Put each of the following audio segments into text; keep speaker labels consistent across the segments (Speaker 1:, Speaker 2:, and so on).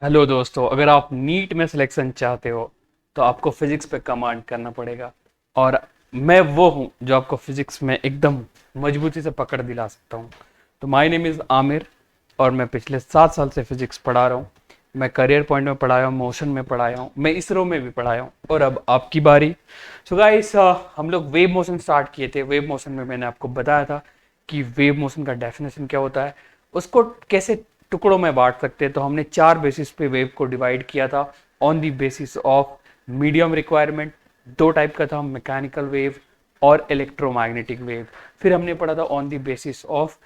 Speaker 1: Hello दोस्तों, अगर आप नीट में सिलेक्शन चाहते हो तो आपको फिजिक्स पे कमांड करना पड़ेगा। और मैं वो हूँ जो आपको फिजिक्स में एकदम मजबूती से पकड़ दिला सकता हूँ। तो माय नेम इज़ आमिर और मैं पिछले 7 साल से फिजिक्स पढ़ा रहा हूँ। मैं करियर पॉइंट में पढ़ाया हूँ, मोशन में पढ़ाया हूँ, मैं इसरो में भी पढ़ाया हूँ और अब आपकी बारी। सो गाइस, हम लोग वेव मोशन स्टार्ट किए थे। वेव मोशन में मैंने आपको बताया था कि वेव मोशन का डेफिनेशन क्या होता है, उसको कैसे टुकड़ों में बांट सकते हैं। तो हमने 4 बेसिस पे वेव को डिवाइड किया था। On the basis of medium requirement, 2 type का था, मैकेनिकल वेव और इलेक्ट्रोमैग्नेटिक वेव। फिर हमने पढ़ा था on the basis of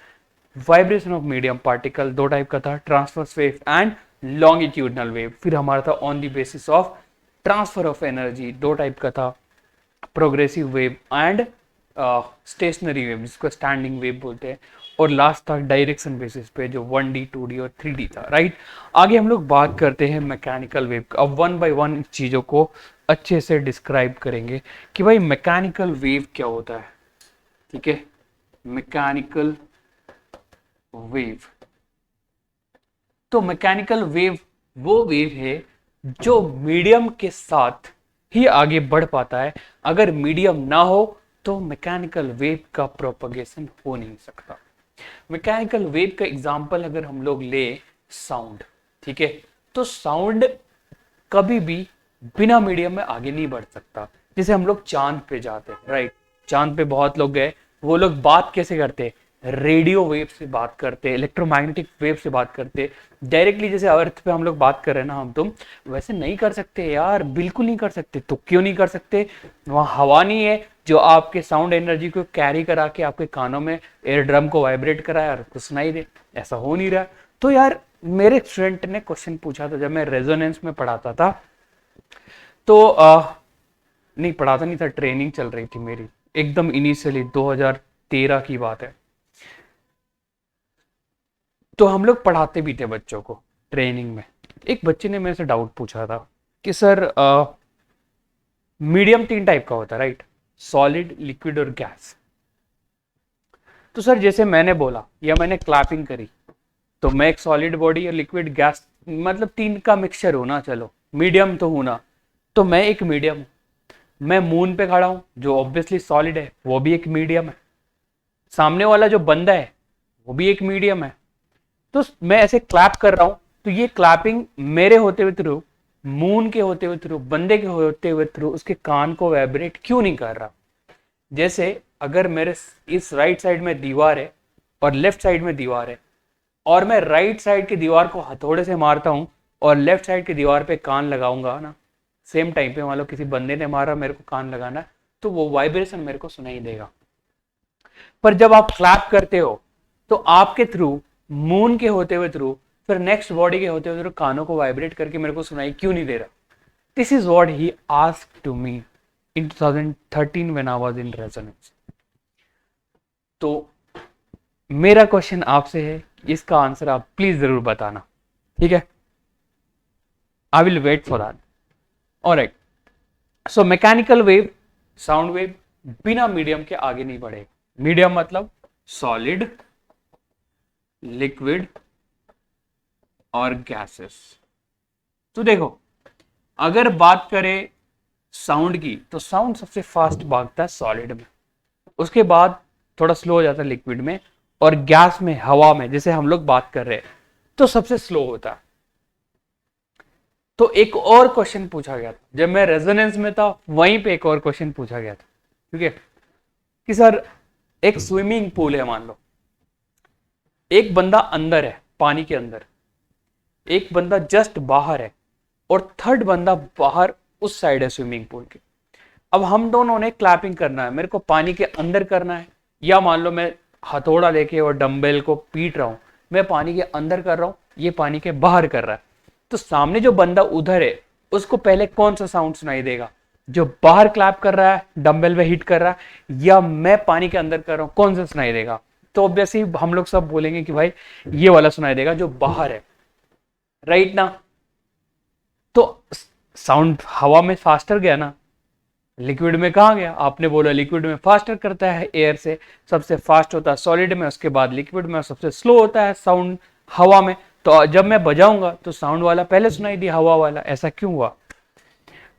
Speaker 1: vibration of medium particle, 2 type का था, transverse wave and longitudinal wave. फिर हमारा था on the basis of transfer of energy, 2 type का था, progressive wave and stationary wave, जिसको स्टैंडिंग वेव बोलते हैं। और लास्ट था डायरेक्शन बेसिस पे, जो 1D 2D और 3D था, राइट। आगे हम लोग बात करते हैं मैकेनिकल वेव का। अब वन बाय वन चीज़ों को अच्छे से डिस्क्राइब करेंगे कि भाई मैकेनिकल वेव क्या होता है। ठीक है, मैकेनिकल वेव। तो मैकेनिकल वेव वो वेव है जो मीडियम के साथ ही आगे बढ़ पाता है। अगर मीडियम ना हो तो मैकेनिकल वेव का प्रोपगेशन हो नहीं सकता। मैकेनिकल वेव का एग्जांपल अगर हम लोग ले, साउंड। ठीक है, तो साउंड कभी भी बिना मीडियम में आगे नहीं बढ़ सकता। जैसे हम लोग चांद पे जाते हैं, राइट। चांद पे बहुत लोग गए, वो लोग बात कैसे करते हैं? रेडियो वेव से बात करते हैं, इलेक्ट्रोमैग्नेटिक वेव से बात करते हैं। डायरेक्टली जैसे अर्थ पे हम लोग बात कर रहे हैं ना, हम तुम वैसे नहीं कर सकते यार, बिल्कुल नहीं कर सकते। तो क्यों नहीं कर सकते? वहां हवा नहीं है जो आपके साउंड एनर्जी को कैरी करा के आपके कानों में एयर ड्रम को वाइब्रेट कराए और आपको सुनाई दे। ऐसा हो नहीं रहा। तो यार, मेरे स्टूडेंट ने क्वेश्चन पूछा था जब मैं रेजोनेंस में पढ़ाता था। तो नहीं पढ़ाता नहीं था, ट्रेनिंग चल रही थी मेरी, एकदम इनिशियली 2013 की बात है। तो हम लोग पढ़ाते भी थे बच्चों को ट्रेनिंग में। एक बच्चे ने मेरे से डाउट पूछा था कि सर, मीडियम 3 टाइप का होता है, राइट? सॉलिड, लिक्विड और गैस। तो सर जैसे मैंने बोला या मैंने क्लैपिंग करी, तो मैं एक सॉलिड बॉडी और लिक्विड गैस, मतलब 3 का मिक्सचर हूं ना, चलो मीडियम तो हूं ना। तो मैं एक मीडियम हूं। मैं मून पे खड़ा हूं जो ऑब्वियसली सॉलिड है, वो भी एक मीडियम है। सामने वाला जो बंदा है वो भी एक मीडियम है। तो मैं ऐसे क्लैप कर रहा हूं, तो ये क्लैपिंग मेरे होते हुए थ्रू, मून के होते हुए थ्रू, बंदे के होते हुए थ्रू उसके कान को वाइब्रेट क्यों नहीं कर रहा? जैसे अगर मेरे इस राइट साइड में दीवार है और लेफ्ट साइड में दीवार है, और मैं राइट साइड की दीवार को हथौड़े से मारता हूं और लेफ्ट साइड की दीवार पे कान लगाऊंगा ना, सेम टाइम पे मान लो किसी बंदे ने मारा, मेरे को कान लगाना है, तो वो वाइब्रेशन मेरे को सुनाई देगा। पर जब आप क्लैप करते हो तो आपके थ्रू, मून के होते हुए थ्रू, फिर नेक्स्ट बॉडी के होते हुए थ्रू कानों को वाइब्रेट करके मेरे को सुनाई क्यों नहीं दे रहा? This is what he asked to me in 2013 when I was in Resonance. तो मेरा क्वेश्चन आपसे है, इसका आंसर आप प्लीज जरूर बताना। ठीक है, I will wait for that. Alright. So mechanical wave, sound wave बिना मीडियम के आगे नहीं बढ़ेगा। मीडियम मतलब सॉलिड, लिक्विड और गैसेस। तो देखो, अगर बात करें साउंड की, तो साउंड सबसे फास्ट भागता है सॉलिड में, उसके बाद थोड़ा स्लो हो जाता है लिक्विड में, और गैस में, हवा में जैसे हम लोग बात कर रहे हैं, तो सबसे स्लो होता है। तो एक और क्वेश्चन पूछा गया था जब मैं रेजोनेंस में था, वहीं पे एक और क्वेश्चन पूछा गया था। ठीक है, कि सर एक स्विमिंग पूल है, मान लो एक बंदा अंदर है पानी के अंदर, एक बंदा जस्ट बाहर है, और थर्ड बंदा बाहर उस साइड है स्विमिंग पूल के। अब हम दोनों ने क्लैपिंग करना है, मेरे को पानी के अंदर करना है, या मान लो मैं हथौड़ा लेके और डंबल को पीट रहा हूं, मैं पानी के अंदर कर रहा हूं, ये पानी के बाहर कर रहा है। तो सामने जो बंदा उधर है उसको पहले कौन सा साउंड सुनाई देगा? जो बाहर क्लैप कर रहा है, डंबल में हिट कर रहा है, या मैं पानी के अंदर कर रहा हूं, कौन सा सुनाई देगा? तो ऑब्वियसली हम लोग सब बोलेंगे कि भाई ये वाला सुनाई देगा जो बाहर है, राइट ना? तो साउंड हवा में फास्टर गया ना, लिक्विड में कहाँ गया? आपने बोला लिक्विड में फास्टर करता है एयर से, सबसे फास्ट होता है सॉलिड में, उसके बाद लिक्विड में, सबसे स्लो होता है साउंड हवा में। तो जब मैं बजाऊंगा तो साउंड वाला पहले सुनाई दिया हवा वाला, ऐसा क्यों हुआ?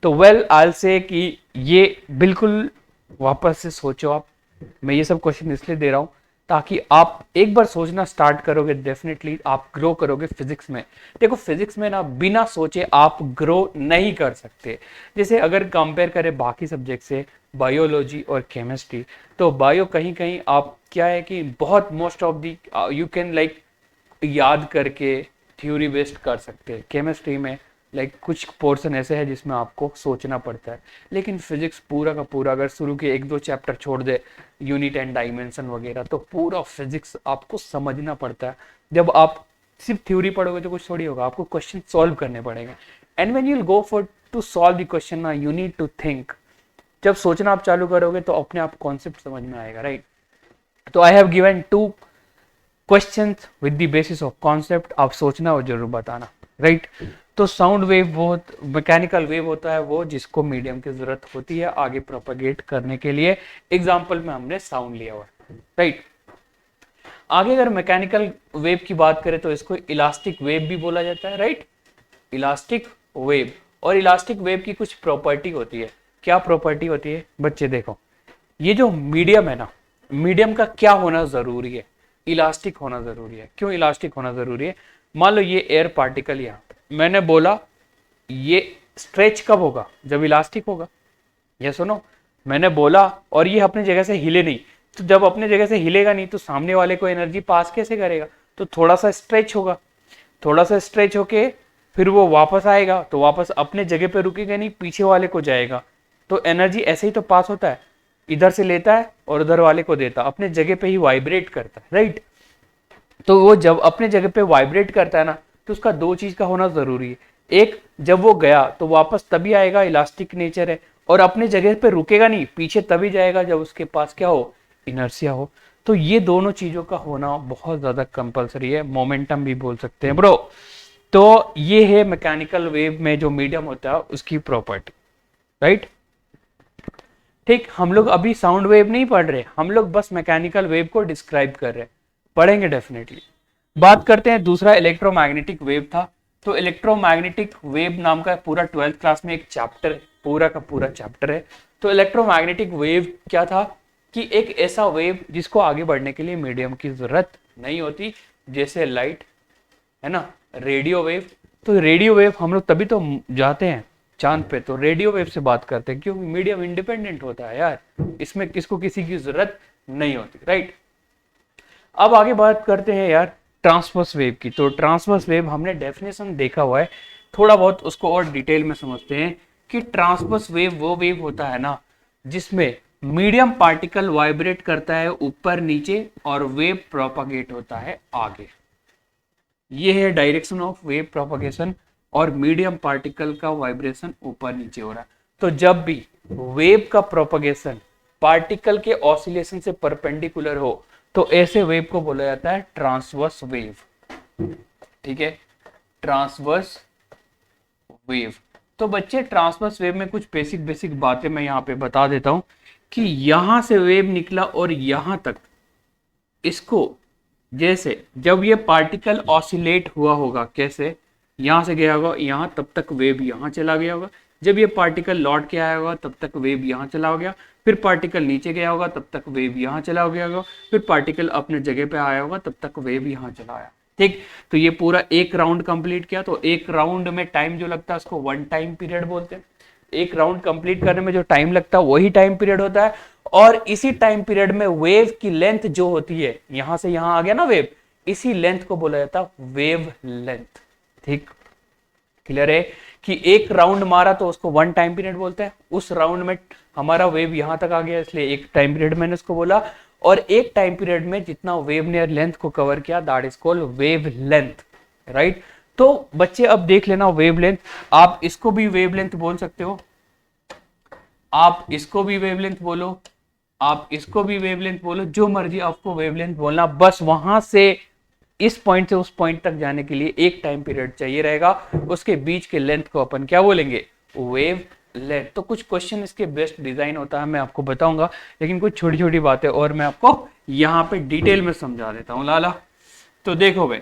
Speaker 1: तो वेल आई से कि ये बिल्कुल वापस से सोचो आप। मैं ये सब क्वेश्चन इसलिए दे रहा हूं ताकि आप एक बार सोचना स्टार्ट करोगे, डेफिनेटली आप ग्रो करोगे फिजिक्स में। देखो फिजिक्स में ना बिना सोचे आप ग्रो नहीं कर सकते। जैसे अगर कंपेयर करें बाकी सब्जेक्ट से, बायोलॉजी और केमिस्ट्री, तो बायो कहीं कहीं आप क्या है कि बहुत most of the you can like याद करके थ्योरी बेस्ड कर सकते हैं। केमिस्ट्री में लाइक कुछ पोर्शन ऐसे है जिसमें आपको सोचना पड़ता है। लेकिन फिजिक्स पूरा का पूरा अगर शुरू के 1-2 चैप्टर छोड़ दे, यूनिट एंड डायमेंशन वगैरह, तो पूरा फिजिक्स आपको समझना पड़ता है। जब आप सिर्फ थ्योरी पढ़ोगे तो कुछ थोड़ी होगा, आपको क्वेश्चन सॉल्व करने पड़ेंगे। And when you will go for to solve the question ना, यू नीड टू थिंक। जब सोचना आप चालू करोगे तो अपने आप कॉन्सेप्ट समझ में आएगा, राइट? तो I have given 2 questions with the basis of concept. आप सोचना और जरूर बताना, राइट? तो साउंड वेव बहुत मैकेनिकल वेव होता है वो जिसको मीडियम की जरूरत होती है आगे प्रोपेगेट करने के लिए। एग्जाम्पल में हमने साउंड लिया हुआ, राइट? आगे अगर मैकेनिकल वेव की बात करें तो इसको इलास्टिक वेव भी बोला जाता है, राइट? Elastic wave. और इलास्टिक वेव की कुछ प्रॉपर्टी होती है। क्या प्रॉपर्टी होती है बच्चे? देखो, ये जो मीडियम है ना, मीडियम का क्या होना जरूरी है? इलास्टिक होना जरूरी है। क्यों इलास्टिक होना जरूरी है? मान लो ये एयर पार्टिकल यहाँ, मैंने बोला ये स्ट्रेच कब होगा? जब इलास्टिक होगा। ये सुनो, मैंने बोला और ये अपनी जगह से हिले नहीं, तो जब अपने जगह से हिलेगा नहीं तो सामने वाले को एनर्जी पास कैसे करेगा? तो थोड़ा सा स्ट्रेच होगा, थोड़ा सा स्ट्रेच होके फिर वो वापस आएगा, तो वापस अपने जगह पे रुकेगा नहीं, पीछे वाले को जाएगा। तो एनर्जी ऐसे ही तो पास होता है, इधर से लेता है और उधर वाले को देता, अपने जगह पे ही वाइब्रेट करता है, राइट? तो वो जब अपने जगह पे वाइब्रेट करता है ना, तो उसका 2 चीज का होना जरूरी है। एक, जब वो गया तो वापस तभी आएगा, इलास्टिक नेचर है, और अपने जगह पे रुकेगा नहीं, पीछे तभी जाएगा जब उसके पास क्या हो? इनर्शिया हो। तो ये दोनों चीजों का होना बहुत ज्यादा कंपलसरी है, मोमेंटम भी बोल सकते हैं ब्रो। तो ये है मैकेनिकल वेव में जो मीडियम होता है उसकी प्रॉपर्टी, राइट? ठीक, हम लोग अभी साउंड वेव नहीं पढ़ रहे, हम लोग बस मैकेनिकल वेव को डिस्क्राइब कर रहे हैं, पढ़ेंगे डेफिनेटली। बात करते हैं दूसरा, इलेक्ट्रोमैग्नेटिक वेव था। तो इलेक्ट्रोमैग्नेटिक वेव नाम का पूरा 12th क्लास में एक चैप्टर, पूरा का पूरा चैप्टर है। तो इलेक्ट्रोमैग्नेटिक वेव क्या था कि एक ऐसा वेव जिसको आगे बढ़ने के लिए मीडियम की जरूरत नहीं होती, जैसे लाइट है ना, रेडियो वेव। तो रेडियो वेव हम लोग तभी तो जाते हैं चांद पे, तो रेडियो वेव से बात करते हैं क्योंकि मीडियम इंडिपेंडेंट होता है यार, इसमें किसको किसी की जरूरत नहीं होती, राइट? अब आगे बात करते हैं यार ट्रांसवर्स वेव की। तो ट्रांसवर्स वेव हमने डेफिनेशन देखा हुआ है, थोड़ा बहुत उसको और डिटेल में समझते हैं कि ट्रांसवर्स वेव वो वेव होता है ना जिसमें मीडियम पार्टिकल वाइब्रेट करता है ऊपर नीचे और वेव प्रोपागेट होता है आगे। ये है डायरेक्शन ऑफ वेव प्रोपागेशन, और मीडियम पार्टिकल का वाइब्रेशन ऊपर नीचे हो रहा है। तो जब भी वेव का प्रोपागेशन पार्टिकल के ऑसिलेशन से परपेंडिकुलर हो तो ऐसे वेव को बोला जाता है ट्रांसवर्स वेव, ठीक है? Transverse wave. तो बच्चे ट्रांसवर्स वेव में कुछ बेसिक बातें मैं यहाँ पे बता देता हूं कि यहां से वेव निकला और यहां तक, इसको जैसे जब ये पार्टिकल ऑसिलेट हुआ होगा, कैसे? यहां से गया होगा यहां, तब तक वेव यहां चला गया होगा। जब ये पार्टिकल लौट के आया होगा तब तक वेव यहां चला गया, फिर पार्टिकल नीचे गया होगा तब तक वेव यहां चला गया होगा, फिर पार्टिकल अपने जगह पे आया होगा तब तक वेव यहां चला आया, ठीक? तो ये पूरा एक राउंड कंप्लीट किया। तो एक राउंड में टाइम जो लगता है उसको 1 टाइम पीरियड बोलते हैं। एक राउंड कंप्लीट करने में जो टाइम लगता है वही टाइम पीरियड होता है। और इसी टाइम पीरियड में वेव की लेंथ जो होती है, यहां से यहां आ गया ना वेव, इसी लेंथ को बोला जाता है वेव लेंथ, ठीक? क्लियर है कि एक राउंड मारा तो उसको 1 टाइम पीरियड बोलते हैं। उस राउंड में हमारा वेव यहां तक आ गया इसलिए एक टाइम पीरियड मैंने उसको बोला, और एक टाइम पीरियड में जितना वेव ने लेंथ को कवर किया that is called wave length, right? तो बच्चे अब देख लेना वेव लेंथ, आप इसको भी वेव लेंथ बोल सकते हो, आप इसको भी वेवलेंथ बोलो, आप इसको भी वेवलेंथ बोलो, जो मर्जी आपको वेवलेंथ बोलना, बस वहां से इस पॉइंट से उस पॉइंट तक जाने के लिए एक टाइम पीरियड चाहिए रहेगा। उसके बीच के लेंथ को अपन क्या बोलेंगे? Wave length. तो कुछ क्वेश्चन इसके बेस्ट डिजाइन होता है मैं आपको बताऊंगा, लेकिन कुछ छोटी छोटी बातें और मैं आपको यहां पे डिटेल में समझा देता हूं लाला। तो देखो भाई,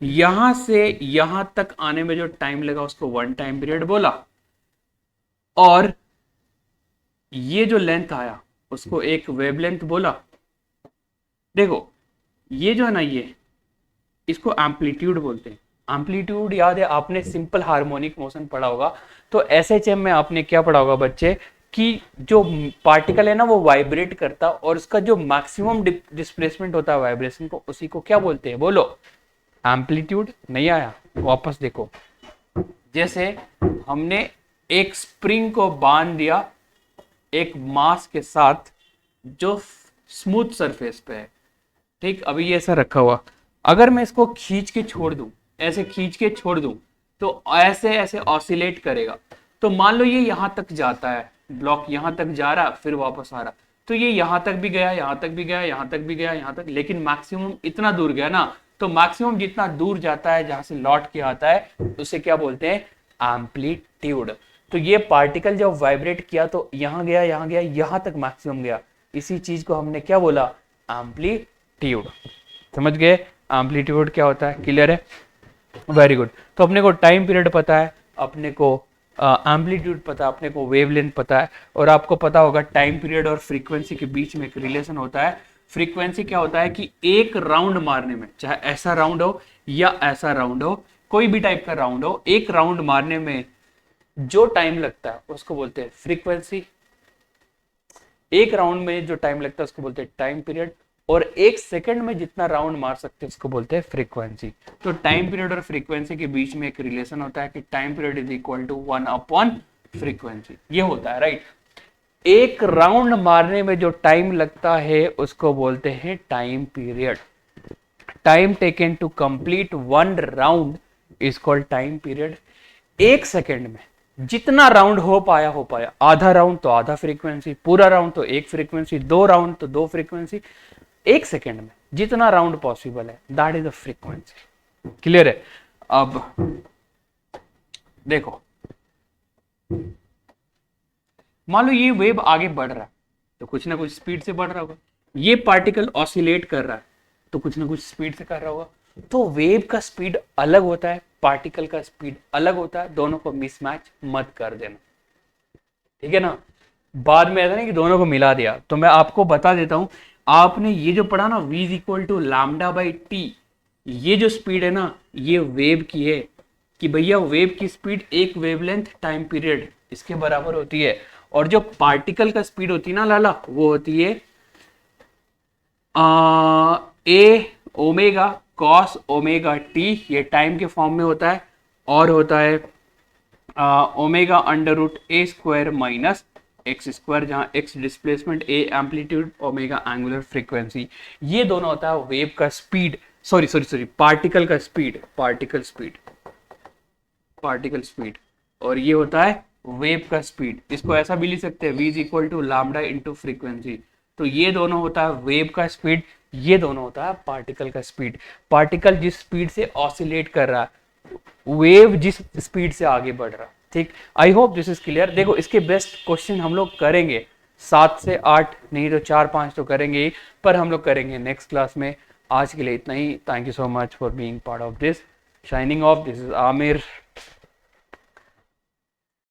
Speaker 1: यहां से यहां तक आने में जो टाइम लगा उसको वन टाइम पीरियड बोला, और ये जो लेंथ आया उसको एक वेवलेंथ बोला। देखो ये जो है ना, ये इसको एम्पलीट्यूड बोलते हैं। एम्पलीट्यूड याद है, आपने सिंपल हार्मोनिक मोशन पढ़ा होगा। तो एसएचएम में आपने क्या पढ़ा होगा बच्चे, कि जो पार्टिकल है ना वो वाइब्रेट करता, और उसका जो मैक्सिमम डिस्प्लेसमेंट होता है वाइब्रेशन को, उसी को क्या बोलते हैं, बोलो। एम्पलीट्यूड। नहीं आया, वापस देखो। जैसे हमने एक स्प्रिंग को बांध दिया एक मास के साथ जो स्मूथ सरफेस पे है, ठीक। अभी ये ऐसा रखा हुआ, अगर मैं इसको खींच के छोड़ दूं, ऐसे खींच के छोड़ दूं, तो ऐसे ऐसे ऑसिलेट करेगा। तो मान लो ये यहां तक जाता है, ब्लॉक यहां तक जा रहा, फिर वापस आ रहा, तो ये यहां तक भी गया, यहां तक भी गया, यहां तक भी गया, यहां तक, लेकिन मैक्सिमम इतना दूर गया ना। तो मैक्सिमम जितना दूर जाता है, जहां से लौट के आता है, उसे क्या बोलते हैं, एम्पलीट्यूड। तो ये पार्टिकल जब वाइब्रेट किया तो यहां गया, यहां गया, यहां तक मैक्सिमम गया। इसी चीज को हमने क्या बोला, एम्पलीट्यूड। समझ गए एम्पलीट्यूड क्या होता है, क्लियर है। Very good. तो अपने को टाइम पीरियड पता है, अपने को एम्पलीट्यूड पता है, अपने को वेवलेंथ पता है, और आपको पता होगा टाइम पीरियड और फ्रीक्वेंसी के बीच में एक रिलेशन होता है। फ्रीक्वेंसी क्या होता है कि एक राउंड मारने में, चाहे ऐसा राउंड हो या ऐसा राउंड हो, कोई भी टाइप का राउंड हो, एक राउंड मारने में जो टाइम लगता है उसको बोलते हैं फ्रीक्वेंसी। एक राउंड में जो टाइम लगता है उसको बोलते हैं टाइम पीरियड, और एक सेकंड में जितना राउंड मार सकते हैं उसको बोलते हैं फ्रीक्वेंसी। तो टाइम पीरियड और फ्रीक्वेंसी के बीच में एक रिलेशन होता है कि time period is equal to 1/, frequency. ये होता है, राइट। एक राउंड मारने में जो टाइम लगता है उसको बोलते हैं time period. Time taken to complete one round is called time period. एक सेकेंड में जितना राउंड हो पाया, आधा राउंड तो आधा फ्रीक्वेंसी, पूरा राउंड तो एक फ्रीक्वेंसी, दो राउंड तो दो फ्रीक्वेंसी। एक सेकेंड में जितना राउंड पॉसिबल है, that is the frequency. Clear है। अब देखो, मान लो ये वेव आगे बढ़ रहा है, तो कुछ ना कुछ स्पीड से बढ़ रहा होगा। ये पार्टिकल ऑसिलेट कर रहा है, तो कुछ ना कुछ स्पीड से कर रहा होगा। तो वेव का स्पीड अलग होता है, पार्टिकल का स्पीड अलग होता है, दोनों को मिसमैच मत कर देना, ठीक है ना। बाद में ऐसा नहीं कि दोनों को मिला दिया। तो मैं आपको बता देता हूं, आपने ये जो पढ़ा ना, v is equal to lambda by T, ये जो स्पीड है ना, ये वेव की है, कि भैया वेव की स्पीड एक वेवलेंथ टाइम पीरियड इसके बराबर होती है। और जो पार्टिकल का स्पीड होती है ना लाला, वो होती है ए ओमेगा कॉस ओमेगा टी, ये टाइम के फॉर्म में होता है, और होता है ओमेगा अंडर रूट ए स्क्वायर माइनस एक्स स्क्वायर, जहां x displacement, A amplitude, omega angular frequency. ये दोनों होता है वेव का स्पीड, सॉरी पार्टिकल का स्पीड, पार्टिकल स्पीड, और ये होता है वेव का स्पीड। इसको ऐसा भी लिख सकते हैं, v is equal to lambda into frequency. तो ये दोनों होता है वेव का स्पीड, ये दोनों होता है पार्टिकल का स्पीड। पार्टिकल जिस स्पीड से ऑसिलेट कर रहा है, वेव जिस स्पीड से आगे बढ़ रहा है, ठीक। I hope this is clear. देखो इसके बेस्ट क्वेश्चन हम लोग करेंगे 7 से 8, नहीं तो 4-5 तो करेंगे ही, पर हम लोग करेंगे नेक्स्ट क्लास में। आज के लिए इतना ही। Thank you so much for being part of this. Signing off, this is Aamir.